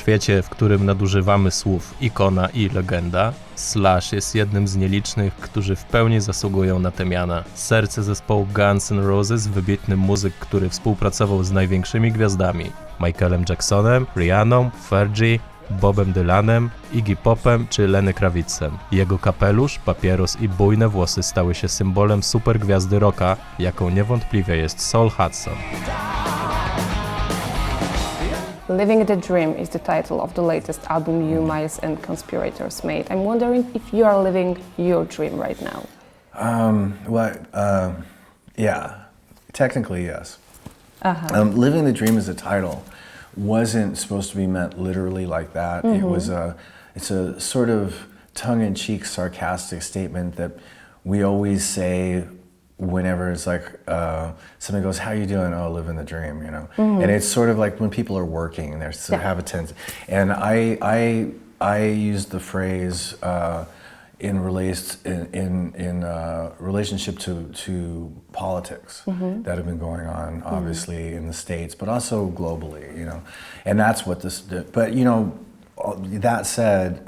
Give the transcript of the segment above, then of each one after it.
świecie, w którym nadużywamy słów ikona i legenda, Slash jest jednym z nielicznych, którzy w pełni zasługują na tę mianę. Serce zespołu Guns N' Roses, wybitny muzyk, który współpracował z największymi gwiazdami Michaelem Jacksonem, Rihanną, Fergie, Bobem Dylanem, Iggy Popem czy Lenny Krawitzem. Jego kapelusz, papieros i bujne włosy stały się symbolem supergwiazdy rocka, jaką niewątpliwie jest Saul Hudson. Living the Dream is the title of the latest album you, Miles and Conspirators made. I'm wondering if you are living your dream right now. Yeah, technically yes. Uh-huh. Living the Dream as a title wasn't supposed to be meant literally like that. Mm-hmm. It's a sort of tongue-in-cheek, sarcastic statement that we always say whenever it's like somebody goes, "How you doing?" "Oh, living the dream," you know. Mm-hmm. And it's sort of like when people are working and they sort of have a tense. And I used the phrase in relationship to politics that have been going on, obviously in the States, but also globally, you know. And that's what this did. But you know, that said,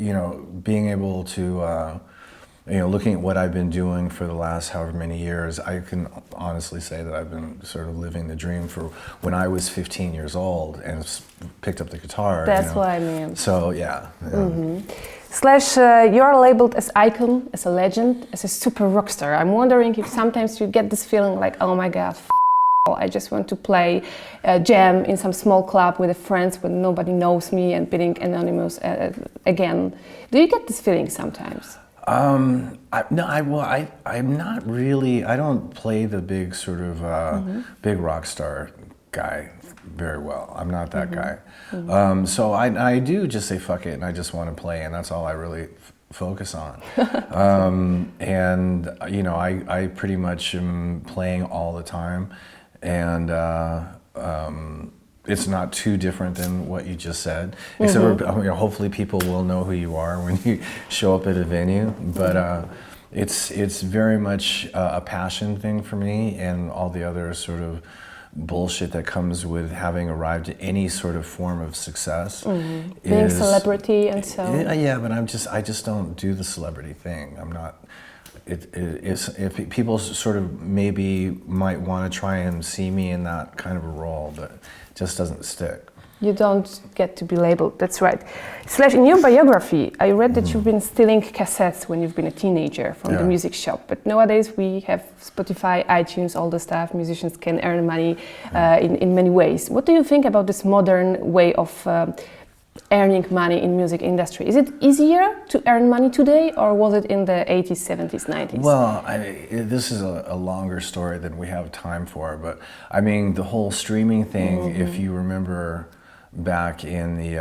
you know, being able to you know, looking at what I've been doing for the last however many years, I can honestly say that I've been sort of living the dream for when I was 15 years old and picked up the guitar. That's you know. what I mean. So yeah. Slash, you are labeled as icon, as a legend, as a super rock star. I'm wondering if sometimes you get this feeling like, oh my god, I just want to play jam in some small club with friends when nobody knows me and being anonymous again. Do you get this feeling sometimes? I'm not really. I don't play the big sort of big rock star guy very well. I'm not that guy. So I do just say fuck it, and I just want to play, and that's all I really focus on. And you know, I pretty much am playing all the time, and it's not too different than what you just said, except for, you know, hopefully people will know who you are when you show up at a venue. But it's very much a passion thing for me, and all the other sort of bullshit that comes with having arrived at any sort of form of success. Being a celebrity and so. Yeah, but I just don't do the celebrity thing. I'm not. If people sort of maybe might want to try and see me in that kind of a role, but it just doesn't stick. You don't get to be labeled, that's right. Slash, in your biography, I read that you've been stealing cassettes when you've been a teenager from the music shop. But nowadays we have Spotify, iTunes, all the stuff. Musicians can earn money in many ways. What do you think about this modern way of earning money in music industry? Is it easier to earn money today, or was it in the 80s, 70s, 90s? Well, this is a longer story than we have time for, but I mean, the whole streaming thing, if you remember back in the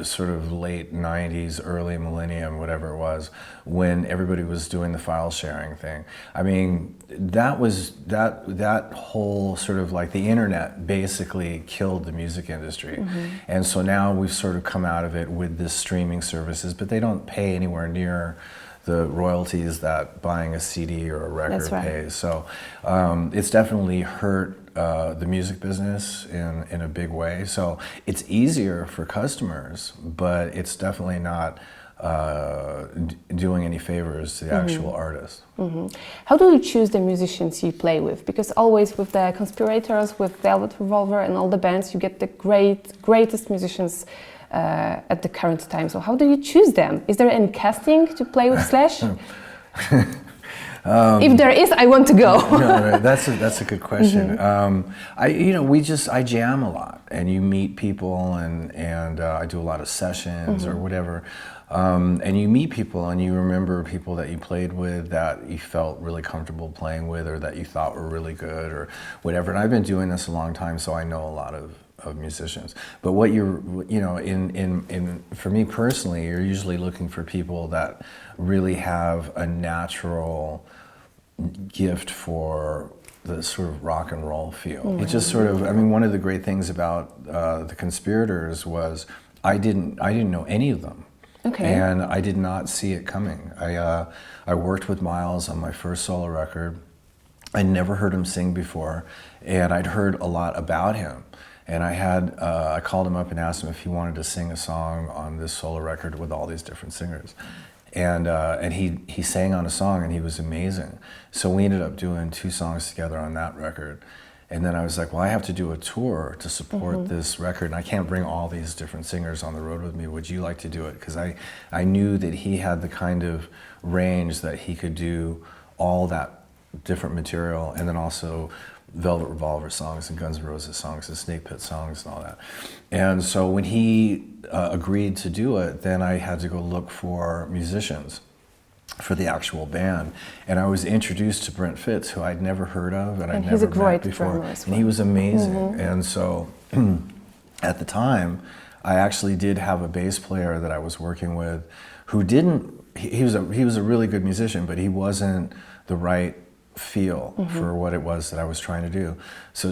sort of late 90s, early millennium, whatever it was, when everybody was doing the file sharing thing. I mean, that whole sort of like the internet basically killed the music industry. And so now we've sort of come out of it with this streaming services, but they don't pay anywhere near the royalties that buying a CD or a record pays. So it's definitely hurt the music business in a big way. So it's easier for customers, but it's definitely not doing any favors to the actual artist. How do you choose the musicians you play with? Because always with the Conspirators, with Velvet Revolver and all the bands, you get the greatest musicians at the current time. So how do you choose them? Is there any casting to play with Slash? If there is, I want to go. No, that's a good question. I jam a lot, and you meet people, and I do a lot of sessions or whatever. And you meet people, and you remember people that you played with that you felt really comfortable playing with, or that you thought were really good, or whatever. And I've been doing this a long time, so I know a lot of musicians. But what for me personally, you're usually looking for people that really have a natural gift for the sort of rock and roll feel. It just sort of, I mean, one of the great things about the Conspirators was I didn't know any of them. Okay. And I did not see it coming. I worked with Miles on my first solo record. I'd never heard him sing before, and I'd heard a lot about him. And I called him up and asked him if he wanted to sing a song on this solo record with all these different singers. And he sang on a song and he was amazing. So we ended up doing 2 songs together on that record. And then I was like, well, I have to do a tour to support this record, and I can't bring all these different singers on the road with me. Would you like to do it? Because I knew that he had the kind of range that he could do all that different material, and then also Velvet Revolver songs and Guns N' Roses songs and Snake Pit songs and all that. And so when he agreed to do it, then I had to go look for musicians for the actual band. And I was introduced to Brent Fitz, who I'd never heard of and I'd never met before. And he was amazing. And so at the time, I actually did have a bass player that I was working with who he was a really good musician, but he wasn't the right feel for what it was that I was trying to do. So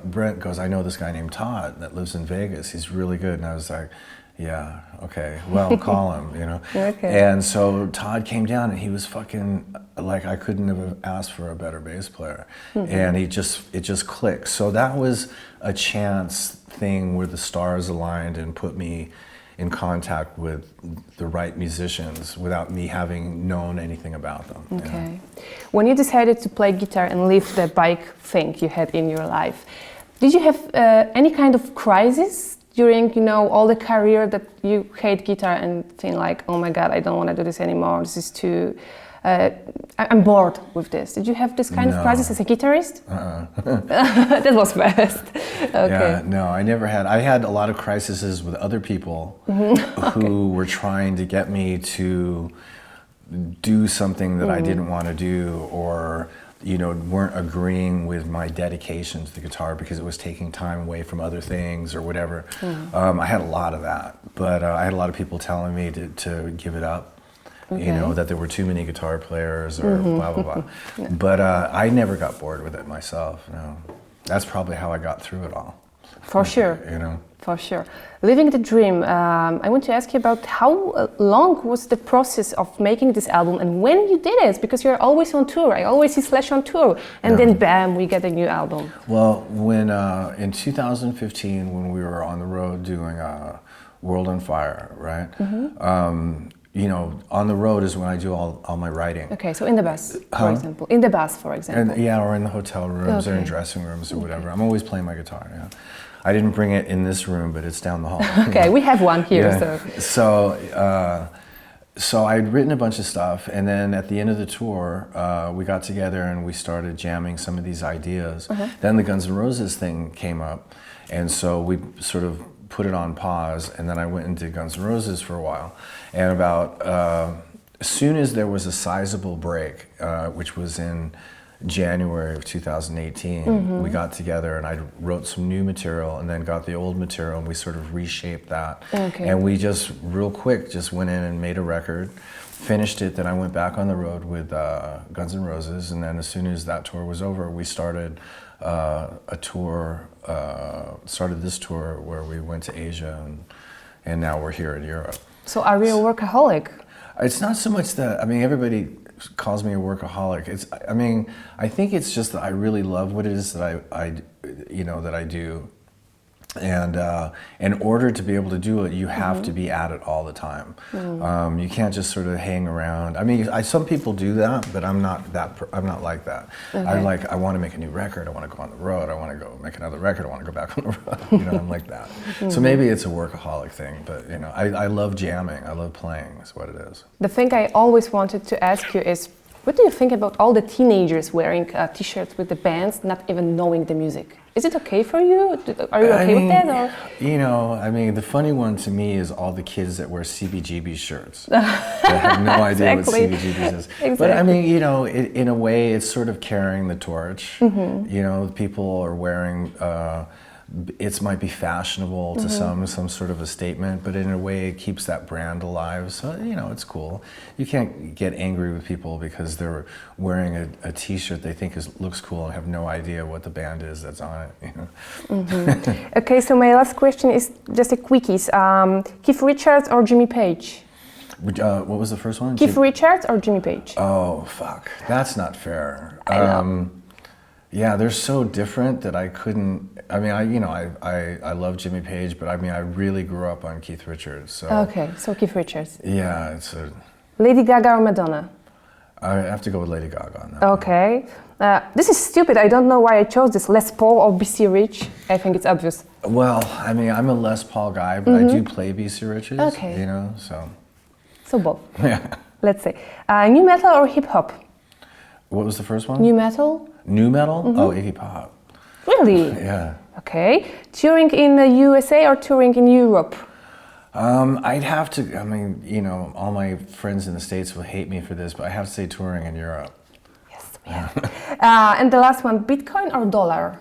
Brent goes, I know this guy named Todd that lives in Vegas. He's really good. And I was like, yeah, okay, well, call him, you know. Okay. And so Todd came down and he was fucking, like, I couldn't have asked for a better bass player. And it just clicked. So that was a chance thing where the stars aligned and put me in contact with the right musicians without me having known anything about them. Okay. You know? When you decided to play guitar and leave the bike thing you had in your life, did you have any kind of crisis during, you know, all the career that you hate guitar and think like, oh my God, I don't want to do this anymore. This is too, I'm bored with this. Did you have this kind of crisis as a guitarist? That was fast. Okay. Yeah, no, I never had. I had a lot of crises with other people who were trying to get me to do something that I didn't want to do, or you know, weren't agreeing with my dedication to the guitar because it was taking time away from other things or whatever. I had a lot of that, but I had a lot of people telling me to give it up. You know, that there were too many guitar players or blah, blah, blah. But I never got bored with it myself, no. That's probably how I got through it all. For sure. You know? For sure. Living the Dream, I want to ask you about how long was the process of making this album and when you did it? Because you're always on tour. I always see Slash on tour. And then bam, we get a new album. Well, when in 2015, when we were on the road doing World on Fire, right? You know, on the road is when I do all my writing. Okay, so in the bus, for example. In the bus, for example. And, yeah, or in the hotel rooms or in dressing rooms or whatever. I'm always playing my guitar, yeah. I didn't bring it in this room, but it's down the hall. Okay, we have one here, So I'd written a bunch of stuff, and then at the end of the tour, we got together and we started jamming some of these ideas. Then the Guns N' Roses thing came up, and so we sort of put it on pause, and then I went and did Guns N' Roses for a while. And about, as soon as there was a sizable break, which was in January of 2018, we got together and I wrote some new material and then got the old material and we sort of reshaped that. Okay. And we just, real quick, just went in and made a record, finished it, then I went back on the road with Guns N' Roses, and then as soon as that tour was over, we started a tour, started this tour where we went to Asia and now we're here in Europe. So are you a workaholic? It's not so much that, I mean, everybody calls me a workaholic. I mean, I think it's just that I really love what it is that I do. And in order to be able to do it, you have to be at it all the time. You can't just sort of hang around. I mean, some people do that, but I'm not like that. Okay. I want to make a new record. I want to go on the road. I want to go make another record. I want to go back on the road. You know, I'm like that. So maybe it's a workaholic thing, but you know, I love jamming. I love playing. That's what it is. The thing I always wanted to ask you is, what do you think about all the teenagers wearing t-shirts with the bands, not even knowing the music? Is it okay for you? Are you okay with that? Or? You know, I mean, the funny one to me is all the kids that wear CBGB shirts. They have no idea what CBGB is. Exactly. But I mean, you know, in a way, it's sort of carrying the torch. You know, people are wearing, it might be fashionable to some sort of a statement, but in a way it keeps that brand alive. So, you know, it's cool. You can't get angry with people because they're wearing a t-shirt they think looks cool and have no idea what the band is that's on it, you know. Okay, so my last question is just a quickies. Keith Richards or Jimmy Page? What was the first one? Keith Richards or Jimmy Page? Oh, fuck. That's not fair. I know. Yeah, they're so different that I couldn't I mean, I love Jimmy Page, but I mean, I really grew up on Keith Richards. So Okay, so Keith Richards. yeah, Lady Gaga or Madonna? I have to go with Lady Gaga on that. Okay. This is stupid. I don't know why I chose this. Les Paul or BC Rich? I think it's obvious. Well, I mean, I'm a Les Paul guy, but I do play BC Richards. Okay. You know, so So both. yeah. Let's say. New metal or hip hop? What was the first one? New metal? New metal? Oh, Iggy Pop. Really? Yeah. Okay. Touring in the USA or touring in Europe? I'd have to. I mean, you know, all my friends in the States will hate me for this, but I have to say touring in Europe. Yes, we have. And the last one, Bitcoin or dollar?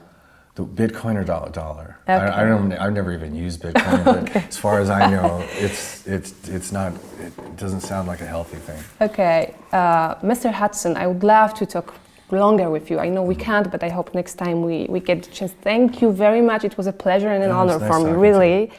The Bitcoin or dollar? Okay. I don't. I've never even used Bitcoin, but as far as I know, it's not. It doesn't sound like a healthy thing. Okay. Mr. Hudson, I would love to talk longer with you. I know we can't, but I hope next time we get the chance. Thank you very much. It was a pleasure and an Yeah, honor it's nice for me, talking to you. really.